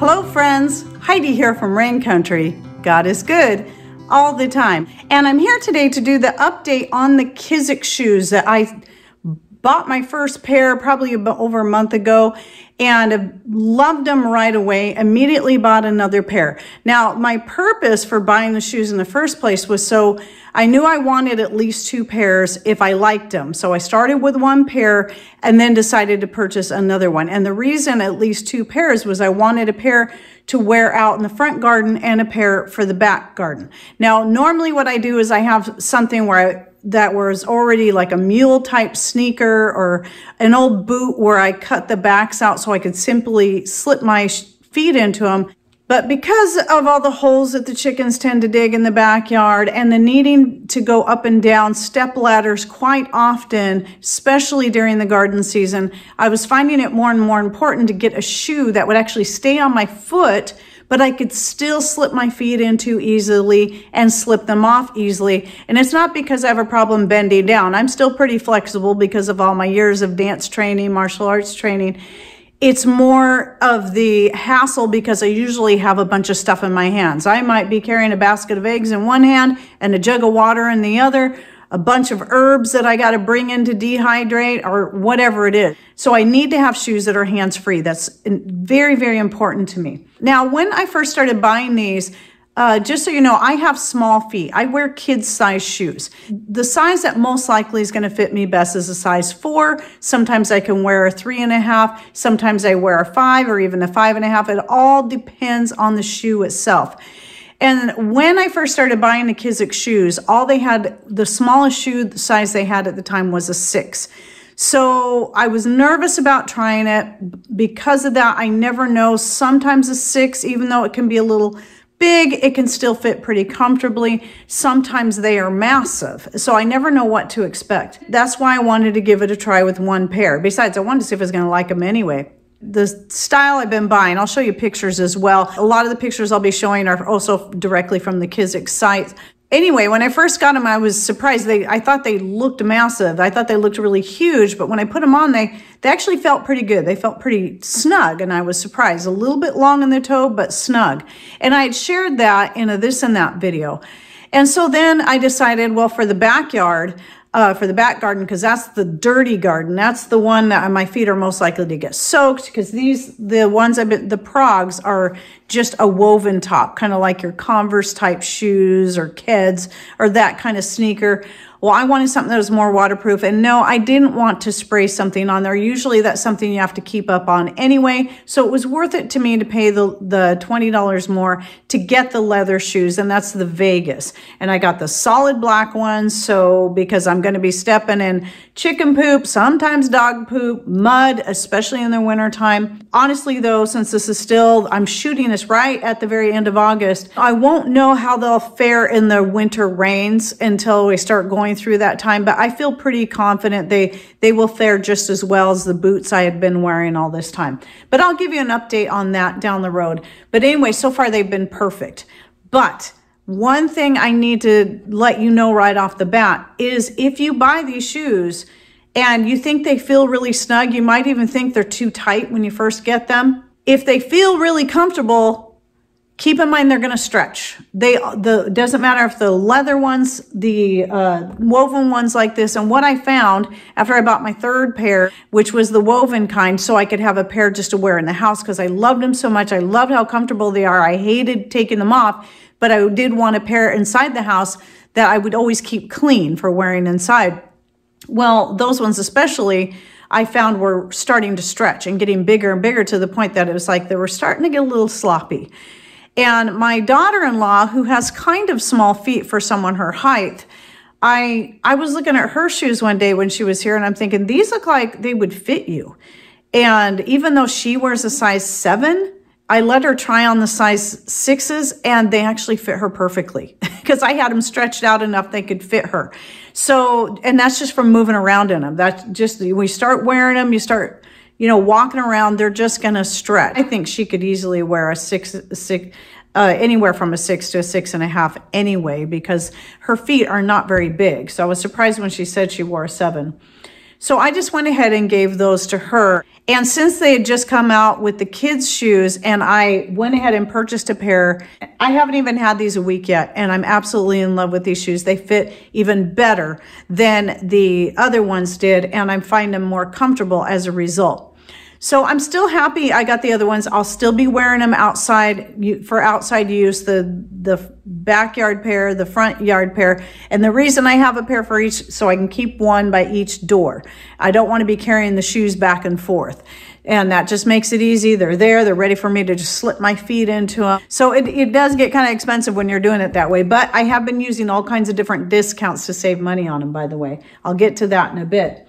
Hello friends, Heidi here from Rain Country. God is good all the time. And I'm here today to do the update on the Kizik shoes that I bought my first pair probably about over a month ago and loved them right away, immediately bought another pair. Now, my purpose for buying the shoes in the first place was so I knew I wanted at least 2 pairs if I liked them. So I started with 1 pair and then decided to purchase another one. And the reason at least 2 pairs was I wanted a pair to wear out in the front garden and a pair for the back garden. Now, normally what I do is I have something where that was already like a mule type sneaker or an old boot where I cut the backs out so I could simply slip my feet into them. But because of all the holes that the chickens tend to dig in the backyard and the needing to go up and down step ladders quite often, especially during the garden season, I was finding it more and more important to get a shoe that would actually stay on my foot, but I could still slip my feet into easily and slip them off easily. And it's not because I have a problem bending down. I'm still pretty flexible because of all my years of dance training, martial arts training. It's more of the hassle because I usually have a bunch of stuff in my hands. I might be carrying a basket of eggs in one hand and a jug of water in the other, a bunch of herbs that I got to bring in to dehydrate or whatever it is. So I need to have shoes that are hands-free. That's very, very important to me. Now, when I first started buying these, just so you know, I have small feet. I wear kids' size shoes. The size that most likely is going to fit me best is a size 4. Sometimes I can wear a 3.5. Sometimes I wear a 5 or even a 5.5. It all depends on the shoe itself. And when I first started buying the Kizik shoes, the smallest shoe size they had at the time was a 6. So I was nervous about trying it. Because of that, I never know. Sometimes a 6, even though it can be a little big, it can still fit pretty comfortably. Sometimes they are massive, so I never know what to expect. That's why I wanted to give it a try with 1 pair. Besides, I wanted to see if I was going to like them anyway. The style I've been buying, I'll show you pictures as well. A lot of the pictures I'll be showing are also directly from the Kizik site. Anyway, when I first got them, I was surprised. I thought they looked massive. I thought they looked really huge, but when I put them on, they actually felt pretty good. They felt pretty snug, and I was surprised. A little bit long in the toe, but snug. And I had shared that in a this and that video. And so then I decided, well, for the backyard, for the back garden, because that's the dirty garden. That's the one that my feet are most likely to get soaked, because the ones the Progs are just a woven top, kind of like your Converse type shoes or Keds or that kind of sneaker. Well, I wanted something that was more waterproof, and no, I didn't want to spray something on there. Usually that's something you have to keep up on anyway, so it was worth it to me to pay the $20 more to get the leather shoes, and that's the Vegas. And I got the solid black ones, so because I'm going to be stepping in chicken poop, sometimes dog poop, mud, especially in the winter time. Honestly though, since this is I'm shooting this right at the very end of August, I won't know how they'll fare in the winter rains until we start going through that time, but I feel pretty confident they will fare just as well as the boots I had been wearing all this time. But I'll give you an update on that down the road. But anyway, so far they've been perfect. But one thing I need to let you know right off the bat is if you buy these shoes and you think they feel really snug, you might even think they're too tight when you first get them. If they feel really comfortable, keep in mind they're going to stretch. It doesn't matter if the leather ones, the woven ones like this. And what I found after I bought my 3rd pair, which was the woven kind, so I could have a pair just to wear in the house because I loved them so much. I loved how comfortable they are. I hated taking them off, but I did want a pair inside the house that I would always keep clean for wearing inside. Well, those ones especially, I found were starting to stretch and getting bigger and bigger to the point that it was like they were starting to get a little sloppy. And my daughter-in-law, who has kind of small feet for someone her height, I was looking at her shoes one day when she was here, and I'm thinking, these look like they would fit you. And even though she wears a size 7, I let her try on the size 6s, and they actually fit her perfectly because I had them stretched out enough they could fit her. So, and that's just from moving around in them. That's just, we start wearing them, you start, walking around, they're just going to stretch. I think she could easily wear a anywhere from a 6 to a 6.5 anyway, because her feet are not very big. So I was surprised when she said she wore a 7. So I just went ahead and gave those to her. And since they had just come out with the kids' shoes and I went ahead and purchased a pair, I haven't even had these a week yet, and I'm absolutely in love with these shoes. They fit even better than the other ones did, and I find them more comfortable as a result. So I'm still happy I got the other ones. I'll still be wearing them outside for outside use, the backyard pair, the front yard pair. And the reason I have a pair for each, so I can keep one by each door. I don't want to be carrying the shoes back and forth. And that just makes it easy. They're there. They're ready for me to just slip my feet into them. So it does get kind of expensive when you're doing it that way. But I have been using all kinds of different discounts to save money on them, by the way. I'll get to that in a bit.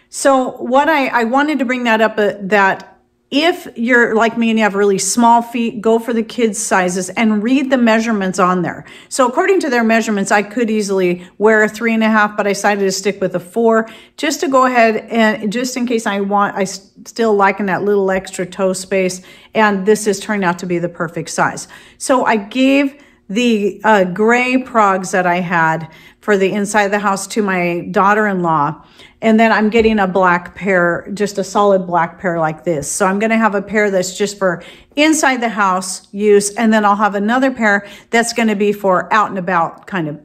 So what I wanted to bring that up, that if you're like me and you have really small feet, go for the kids' sizes and read the measurements on there. So according to their measurements, I could easily wear a 3.5, but I decided to stick with a 4 just to go ahead and just in case I still liking that little extra toe space. And this is turning out to be the perfect size. So I gave the gray progs that I had for the inside of the house to my daughter-in-law. And then I'm getting a black pair, just a solid black pair like this. So I'm going to have a pair that's just for inside the house use. And then I'll have another pair that's going to be for out and about kind of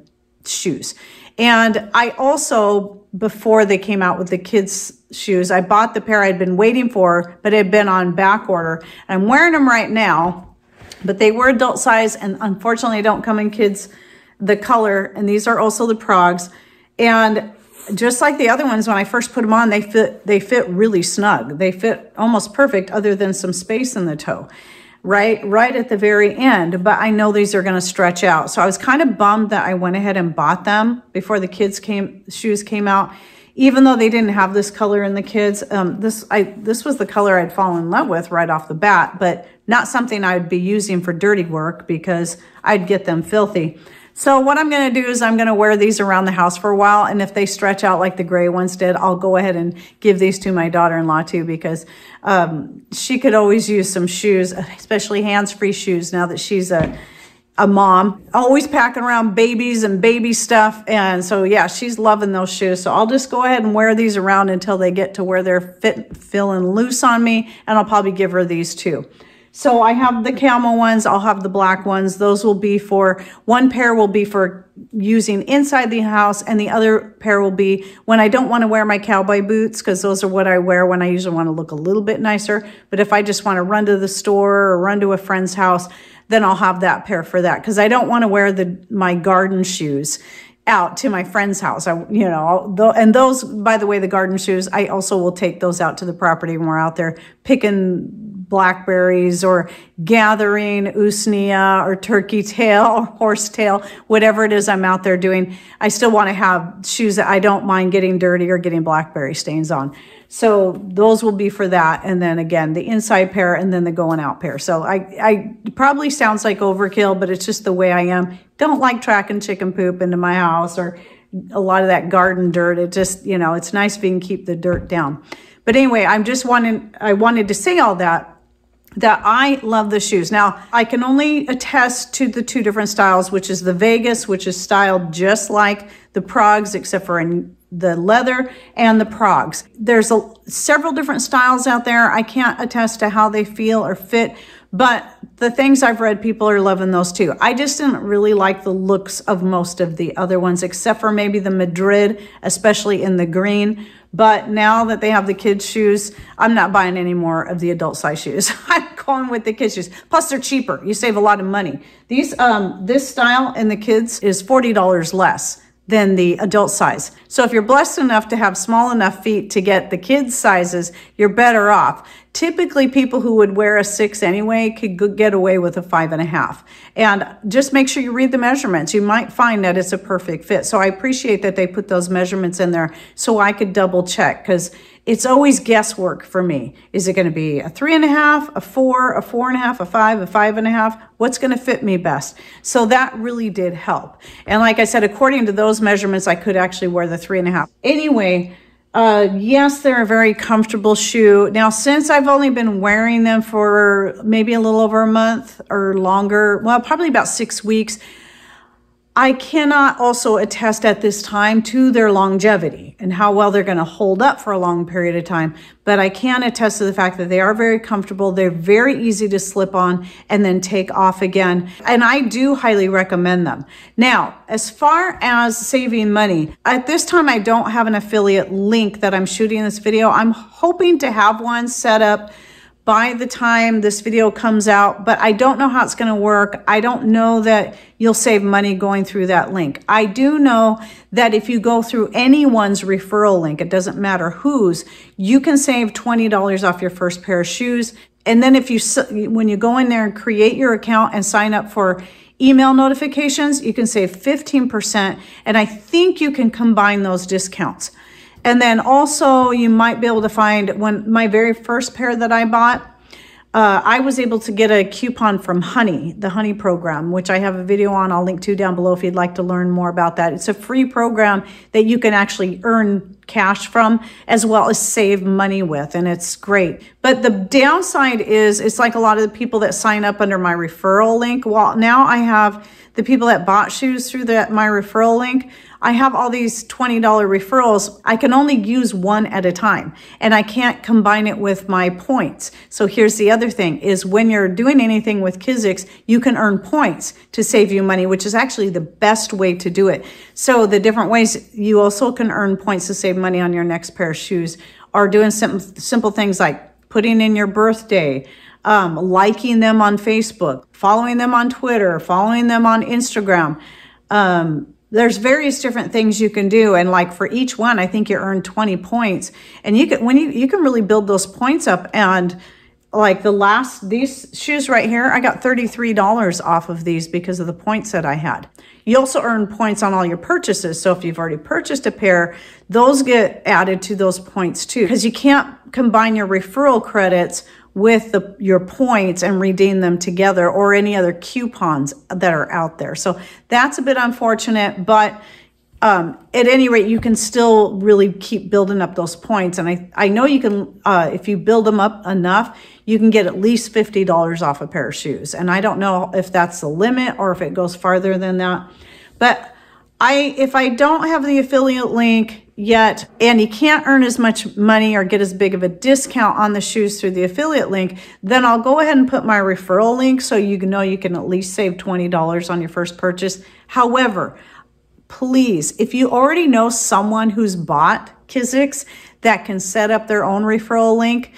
shoes. And I also, before they came out with the kids' shoes, I bought the pair I'd been waiting for, but it had been on back order. I'm wearing them right now, but they were adult size and unfortunately don't come in kids the color. And these are also the progs. And just like the other ones, when I first put them on, they fit really snug. They fit almost perfect other than some space in the toe, right at the very end. But I know these are going to stretch out. So I was kind of bummed that I went ahead and bought them before the kids' shoes came out, even though they didn't have this color in the kids. This was the color I'd fallen in love with right off the bat, but not something I'd be using for dirty work because I'd get them filthy. So what I'm going to do is I'm going to wear these around the house for a while. And if they stretch out like the gray ones did, I'll go ahead and give these to my daughter-in-law too, because she could always use some shoes, especially hands-free shoes now that she's a mom. Always packing around babies and baby stuff. And so, yeah, she's loving those shoes. So I'll just go ahead and wear these around until they get to where they're feeling loose on me. And I'll probably give her these too. So I have the camel ones, I'll have the black ones. Those will be for, one pair will be for using inside the house and the other pair will be when I don't want to wear my cowboy boots, because those are what I wear when I usually want to look a little bit nicer. But if I just want to run to the store or run to a friend's house, then I'll have that pair for that, because I don't want to wear my garden shoes out to my friend's house. And those, by the way, the garden shoes, I also will take those out to the property when we're out there picking blackberries or gathering usnea or turkey tail or horsetail, whatever it is I'm out there doing. I still want to have shoes that I don't mind getting dirty or getting blackberry stains on. So those will be for that. And then again, the inside pair and then the going out pair. So I probably sounds like overkill, but it's just the way I am. Don't like tracking chicken poop into my house or a lot of that garden dirt. It just, it's nice if you can keep the dirt down. But anyway, I wanted to say all that I love the shoes. Now, I can only attest to the two different styles, which is the Vegas, which is styled just like the progs, except for in the leather, and the progs. There's several different styles out there. I can't attest to how they feel or fit, but the things I've read, people are loving those too. I just didn't really like the looks of most of the other ones, except for maybe the Madrid, especially in the green. But now that they have the kids' shoes, I'm not buying any more of the adult size shoes. I'm going with the kids' shoes. Plus, they're cheaper. You save a lot of money. These, this style in the kids is $40 less than the adult size. So if you're blessed enough to have small enough feet to get the kids' sizes, you're better off. Typically, people who would wear a 6 anyway could get away with a 5.5. And just make sure you read the measurements. You might find that it's a perfect fit. So I appreciate that they put those measurements in there so I could double check, because it's always guesswork for me. Is it going to be a 3.5, a 4, a 4.5, a 5, a 5.5? What's going to fit me best? So that really did help. And like I said, according to those measurements, I could actually wear the 3.5. Anyway, yes, they're a very comfortable shoe. Now, since I've only been wearing them for maybe a little over a month or longer, well, probably about 6 weeks, I cannot also attest at this time to their longevity and how well they're going to hold up for a long period of time. But I can attest to the fact that they are very comfortable. They're very easy to slip on and then take off again. And I do highly recommend them. Now, as far as saving money, at this time, I don't have an affiliate link that I'm shooting this video. I'm hoping to have one set up by the time this video comes out, but I don't know how it's going to work. I don't know that you'll save money going through that link. I do know that if you go through anyone's referral link, it doesn't matter whose, you can save $20 off your first pair of shoes. And then if you, when you go in there and create your account and sign up for email notifications, you can save 15%. And I think you can combine those discounts. And then also you might be able to find, when my very first pair that I bought, I was able to get a coupon from Honey, the Honey program, which I have a video on. I'll link to down below if you'd like to learn more about that. It's a free program that you can actually earn cash from as well as save money with, and it's great. But the downside is it's like a lot of the people that sign up under my referral link. Well, now I have the people that bought shoes through my referral link. I have all these $20 referrals. I can only use one at a time, and I can't combine it with my points. So here's the other thing is when you're doing anything with Kizik, you can earn points to save you money, which is actually the best way to do it. So the different ways you also can earn points to save money on your next pair of shoes are doing simple things like putting in your birthday, liking them on Facebook, following them on Twitter, following them on Instagram. There's various different things you can do. And like for each one, I think you earn 20 points, and you can, you can really build those points up. And like these shoes right here, I got $33 off of these because of the points that I had. You also earn points on all your purchases. So if you've already purchased a pair, those get added to those points too, because you can't combine your referral credits with your points and redeem them together, or any other coupons that are out there. So that's a bit unfortunate, but at any rate, you can still really keep building up those points. And I know you can, if you build them up enough, you can get at least $50 off a pair of shoes. And I don't know if that's the limit or if it goes farther than that. But if I don't have the affiliate link yet, and you can't earn as much money or get as big of a discount on the shoes through the affiliate link, then I'll go ahead and put my referral link so you know you can at least save $20 on your first purchase. However, please, if you already know someone who's bought Kizik that can set up their own referral link,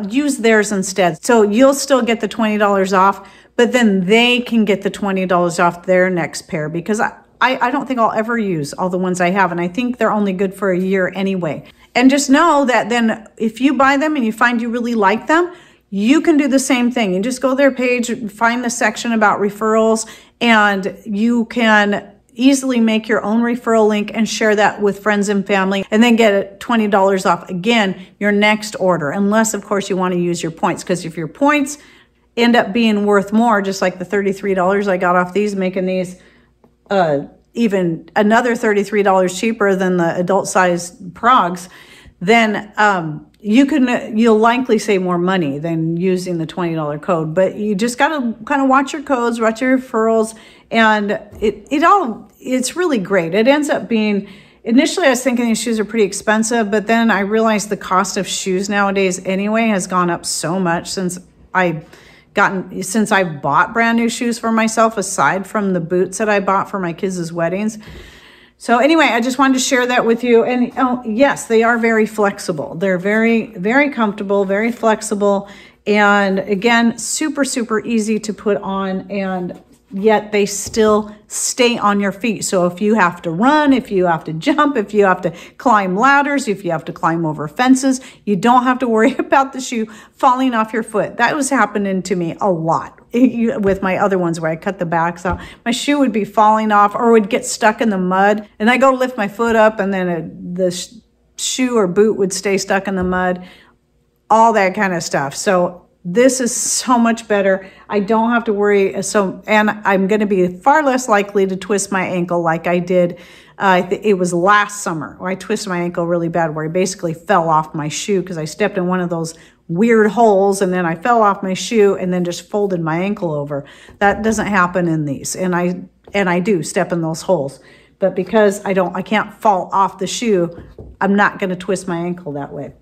use theirs instead. So you'll still get the $20 off, but then they can get the $20 off their next pair, because I don't think I'll ever use all the ones I have, and I think they're only good for a year anyway. And just know that then if you buy them and you find you really like them, you can do the same thing. You just go to their page, find the section about referrals, and you can easily make your own referral link and share that with friends and family, and then get $20 off again your next order, unless of course you want to use your points, because if your points end up being worth more, just like the $33 I got off these, making these even another $33 cheaper than the adult size Progs, then you'll likely save more money than using the $20 code. But you just got to kind of watch your codes, watch your referrals, and it's really great. It ends up being, initially I was thinking these shoes are pretty expensive, but then I realized the cost of shoes nowadays anyway has gone up so much since I've bought brand new shoes for myself, aside from the boots that I bought for my kids' weddings. So anyway, I just wanted to share that with you. And yes, they are very flexible. They're very, very comfortable, very flexible. And again, super, super easy to put on, and yet they still stay on your feet. So if you have to run, if you have to jump, if you have to climb ladders, if you have to climb over fences, you don't have to worry about the shoe falling off your foot. That was happening to me a lot with my other ones where I cut the backs out. My shoe would be falling off or would get stuck in the mud, and I go to lift my foot up, and then the shoe or boot would stay stuck in the mud, all that kind of stuff. So this is so much better. I don't have to worry. And I'm going to be far less likely to twist my ankle like I did. It was last summer where I twisted my ankle really bad, where I basically fell off my shoe because I stepped in one of those weird holes and then I fell off my shoe and then just folded my ankle over. That doesn't happen in these. And I do step in those holes. But because I can't fall off the shoe, I'm not going to twist my ankle that way.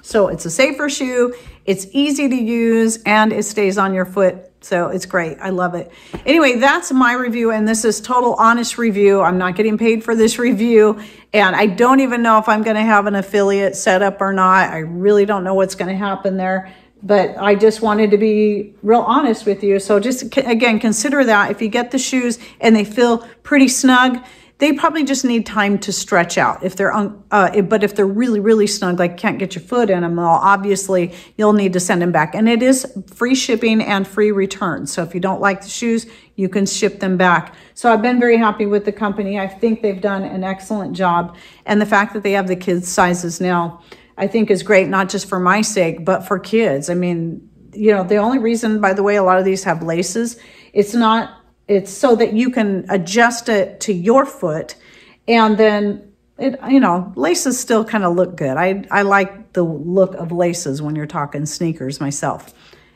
So it's a safer shoe, it's easy to use, and it stays on your foot. So it's great. I love it. Anyway, that's my review, and this is total honest review. I'm not getting paid for this review, and I don't even know if I'm going to have an affiliate set up or not. I really don't know what's going to happen there, but I just wanted to be real honest with you. So just, again, consider that. If you get the shoes and they feel pretty snug, they probably just need time to stretch out. If they're but if they're really, really snug, like can't get your foot in them, well, obviously you'll need to send them back. And it is free shipping and free return. So if you don't like the shoes, you can ship them back. So I've been very happy with the company. I think they've done an excellent job. And the fact that they have the kids' sizes now, I think is great, not just for my sake, but for kids. I mean, you know, the only reason, by the way, a lot of these have laces, it's so that you can adjust it to your foot, and then laces still kind of look good. I like the look of laces when you're talking sneakers myself.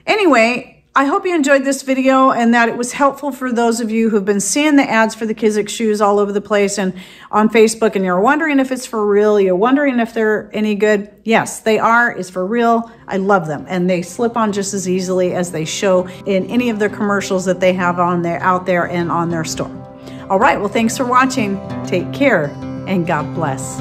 Anyway, I hope you enjoyed this video and that it was helpful for those of you who've been seeing the ads for the Kizik shoes all over the place and on Facebook, and you're wondering if it's for real, you're wondering if they're any good. Yes, they are. It's for real. I love them, and they slip on just as easily as they show in any of their commercials that they have out there and on their store. All right, well, thanks for watching. Take care, and God bless.